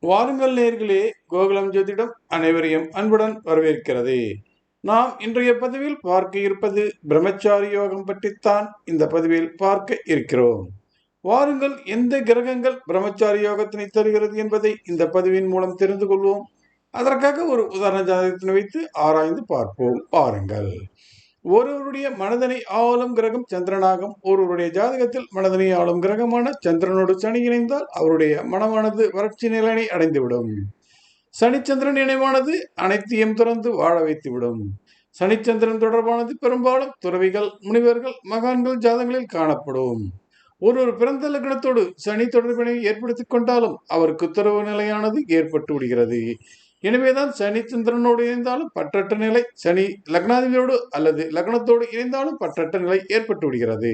வாருங்கள் நேர்களே, கோகுலம் ஜோதிடம் அனைவரையும் அன்புடன் வரவேற்கிறது. நாம் இன்றைய பதிவில் பார்க்க இருப்பது பிரம்மச்சாரி யோகம் பற்றித்தான் இந்த பதிவில் பார்க்க இருக்கிறோம். வாருங்கள், எந்த கிரகங்கள் பிரம்மச்சாரி யோகத்தினை தருகிறது என்பதை இந்த பதிவின் மூலம் தெரிந்து கொள்வோம். அதற்காக ஒரு உதாரண ஜாதகத்தினை வைத்து ஆராய்ந்து பார்ப்போம். பாருங்கள். ஒருவருடைய மனதனை ஆளும் கிரகம் சந்திரனாகும். ஒருவருடைய ஜாதகத்தில் மனதனை ஆளும் கிரகமான சந்திரனோடு சனி இணைந்தால் அவருடைய மனமானது வறட்சி நிலையை அடைந்துவிடும். சனிச்சந்திரன் இணைவானது அனைத்தையும் துறந்து வாழ வைத்துவிடும். சனிச்சந்திரன் தொடர்பானது பெரும்பாலும் துறவிகள், முனிவர்கள், மகான்கள் ஜாதகங்களில் காணப்படும். ஒருவர் பிறந்த லக்னத்தோடு சனி தொடர்பினை ஏற்படுத்திக் கொண்டாலும் அவருக்கு துறவு நிலையானது ஏற்பட்டு விடுகிறது. எனவேதான் சனி சந்திரனோடு இணைந்தாலும் பற்றற்ற நிலை, சனி லக்னாதிபதியோடு அல்லது லக்னத்தோடு இணைந்தாலும் பற்றற்ற நிலை ஏற்பட்டு விடுகிறது.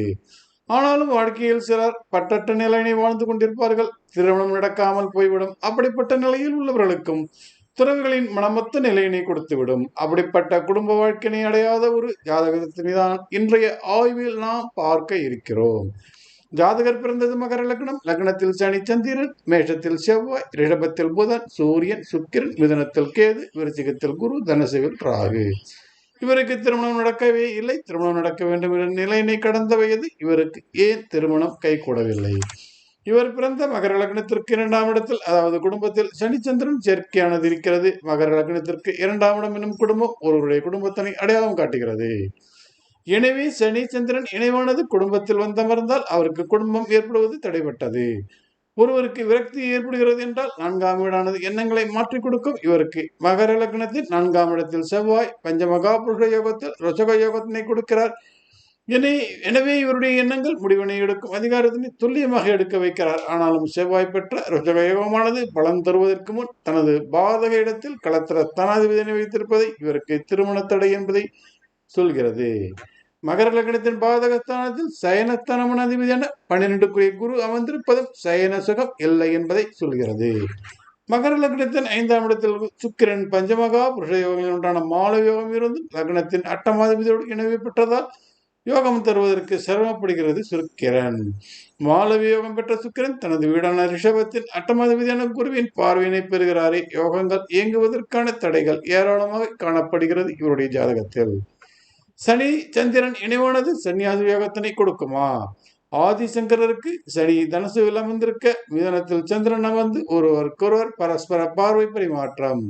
ஆனாலும் வாழ்க்கையில் சிலர் பற்றற்ற நிலையினை வாழ்ந்து கொண்டிருப்பார்கள். திருமணம் நடக்காமல் போய்விடும். அப்படிப்பட்ட நிலையில் உள்ளவர்களுக்கும் துறவிகளின் மனமொத்த நிலையினை கொடுத்துவிடும். அப்படிப்பட்ட குடும்ப வாழ்க்கையினை அடையாத ஒரு ஜாதகத்தினைதான் இன்றைய ஆய்வில் நாம் பார்க்க இருக்கிறோம். ஜாதகர் பிறந்தது மகர லக்னம். லக்னத்தில் சனி சந்திரன், மேஷத்தில் செவ்வாய், ரிஷபத்தில் புதன், சூரியன், சுக்கிரன், மிதுனத்தில் கேது, விருச்சிகத்தில் குரு, தனுசுவில் ராகு. இவருக்கு திருமணம் நடக்கவே இல்லை. திருமணம் நடக்க வேண்டும் என்ற நிலையினை கடந்த வயது. இவருக்கு ஏன் திருமணம் கைகூடவில்லை? இவர் பிறந்த மகர லக்னத்திற்கு 2ஆம் இடத்தில், அதாவது குடும்பத்தில் சனிச்சந்திரன் சேர்க்கையானது இருக்கிறது. மகர லக்னத்திற்கு 2ஆம் இடம் என்னும் குடும்பம் ஒருவருடைய குடும்பத்தினை அடையாளம் காட்டுகிறது. எனவே சனி சந்திரன் இணைவானது குடும்பத்தில் வந்தமர்ந்தால் அவருக்கு குடும்பம் ஏற்படுவது தடைப்பட்டது. ஒருவருக்கு விரக்தி ஏற்படுகிறது என்றால் 4ஆம் வீடானது எண்ணங்களை மாற்றிக் கொடுக்கும். இவருக்கு மகர லக்னத்தில் 4ஆம் இடத்தில் செவ்வாய் பஞ்சமகா புருஷ யோகத்தில் ரோச்சக யோகத்தினை கொடுக்கிறார். எனவே இவருடைய எண்ணங்கள் முடிவினை எடுக்கும் அதிகாரத்தினை துல்லியமாக எடுக்க வைக்கிறார். ஆனாலும் செவ்வாய் பெற்ற ரோச்சக யோகமானது பலன் தருவதற்கு முன் தனது பாதக இடத்தில் களத்திர தனாதிபதியை வைத்திருப்பதை இவருக்கு திருமண தடை என்பதை சொல்கிறது. மகர லக்னத்தின் பாதகஸ்தானத்தில் சயனஸ்தானமான அதிபதியான 12க்குரிய குரு அமர்ந்திருப்பதும் சயன சுகம் இல்லை என்பதை சொல்கிறது. மகர லக்னத்தின் 5ஆம் இடத்தில் சுக்கிரன் பஞ்சமகா புருஷ யோகங்களில் ஒன்றான மால யோகம் இருந்தும் லக்னத்தின் அட்டமாதிபதியோடு இணைவு பெற்றதால் யோகம் தருவதற்கு சிரமப்படுகிறது சுக்கிரன். மாலவி யோகம் பெற்ற சுக்கிரன் தனது வீடான ரிஷபத்தின் அட்டமாதிபதியான குருவின் பார்வையினை பெறுகிறாரே. யோகங்கள் இயங்குவதற்கான தடைகள் ஏராளமாக காணப்படுகிறது இவருடைய ஜாதகத்தில். சனி சந்திரன் இணைவானது சன்னியாசி யோகத்தினை கொடுக்குமா? ஆதிசங்கரருக்கு சனி தனுசுவில் அமர்ந்திருக்க மிதனத்தில் சந்திரன் அமர்ந்து ஒருவருக்கொருவர் பரஸ்பர பார்வை பரிமாற்றம்.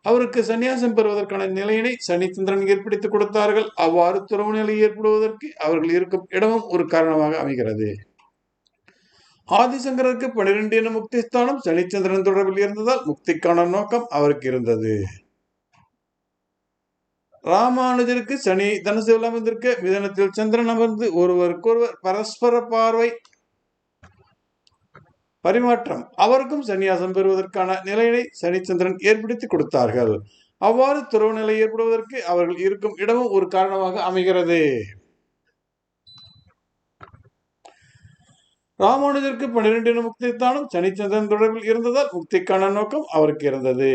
அவருக்கு சன்னியாசம் பெறுவதற்கான நிலையினை சனி சந்திரன் ஏற்படுத்திக் கொடுத்தார்கள். அவ்வாறு துறவு நிலை ஏற்படுவதற்கு அவர்கள் இருக்கும் இடமும் ஒரு காரணமாக அமைகிறது. ஆதிசங்கருக்கு 12 என முக்திஸ்தானம் சனிச்சந்திரன் தொடர்பில் இருந்ததால் முக்திக்கான நோக்கம் அவருக்கு இருந்தது. ராமானுஜருக்கு சனி தனுசுவில் அமர்ந்திருக்க மிதனத்தில் சந்திரன் அமர்ந்து ஒருவருக்கொருவர் பரஸ்பர பார்வை பரிமாற்றம். அவருக்கும் சன்னியாசம் பெறுவதற்கான நிலையினை சனிச்சந்திரன் ஏற்படுத்தி கொடுத்தார்கள். அவ்வாறு துறவு நிலை ஏற்படுவதற்கு அவர்கள் இருக்கும் இடமும் ஒரு காரணமாக அமைகிறது. ராமானுஜருக்கு 12 என முக்திஸ்தானம் சனிச்சந்திரன் தொடர்பில் இருந்ததால் முக்திக்கான நோக்கம் அவருக்கு இருந்தது.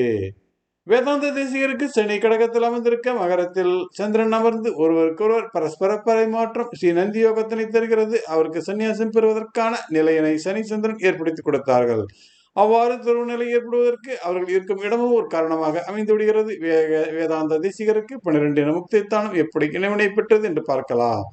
வேதாந்த தேசிகருக்கு சனி கடகத்தில் அமர்ந்திருக்க மகரத்தில் சந்திரன் அமர்ந்து ஒருவருக்கொருவர் பரஸ்பர பரிமாற்றம் ஸ்ரீ நந்தி யோகத்தினை தருகிறது. அவருக்கு சன்னியாசம் பெறுவதற்கான நிலையினை சனி சந்திரன் ஏற்படுத்தி கொடுத்தார்கள். அவ்வாறு துறவு நிலை ஏற்படுவதற்கு அவர்கள் இருக்கும் இடமும் ஒரு காரணமாக அமைந்து விடுகிறது. வேதாந்த தேசிகருக்கு 12 என முக்திஸ்தானம் எப்படி இணைவினை பெற்றது என்று பார்க்கலாம்.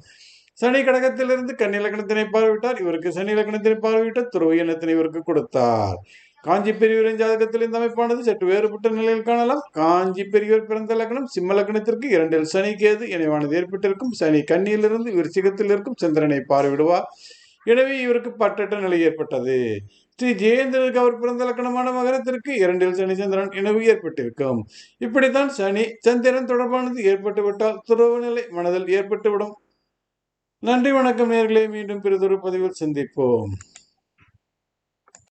சனி கடகத்திலிருந்து கன்னி லக்னத்தினை பார்வையிட்டார். இவருக்கு சனி லக்னத்தினை பார்வையிட்ட துறவு எண்ணத்தினை இவருக்கு கொடுத்தார். காஞ்சி பெரியவரின் ஜாதகத்தில் இந்த அமைப்பானது சற்று வேறுபட்ட நிலையில் காணலாம். காஞ்சி பெரியவர் பிறந்த லக்னம் சிம்ம லக்னத்திற்கு 2இல் சனி கேது இணைவானது ஏற்பட்டிருக்கும். சனி கன்னியிலிருந்து விருச்சிகத்தில் இருக்கும் சந்திரனை பார்வையிடுவார். எனவே இவருக்கு பற்றற்ற நிலை ஏற்பட்டது. ஸ்ரீ ஜெயேந்திரனுக்கு அவர் பிறந்த லக்னமான மகரத்திற்கு 2இல் சனி சந்திரன் இணைவு ஏற்பட்டிருக்கும். இப்படித்தான் சனி சந்திரன் தொடர்பானது ஏற்பட்டுவிட்டால் துறவு நிலை மனதில் ஏற்பட்டுவிடும். நன்றி, வணக்கம் நேயர்களே. மீண்டும் பிறிதொரு பதிவில் சந்திப்போம்.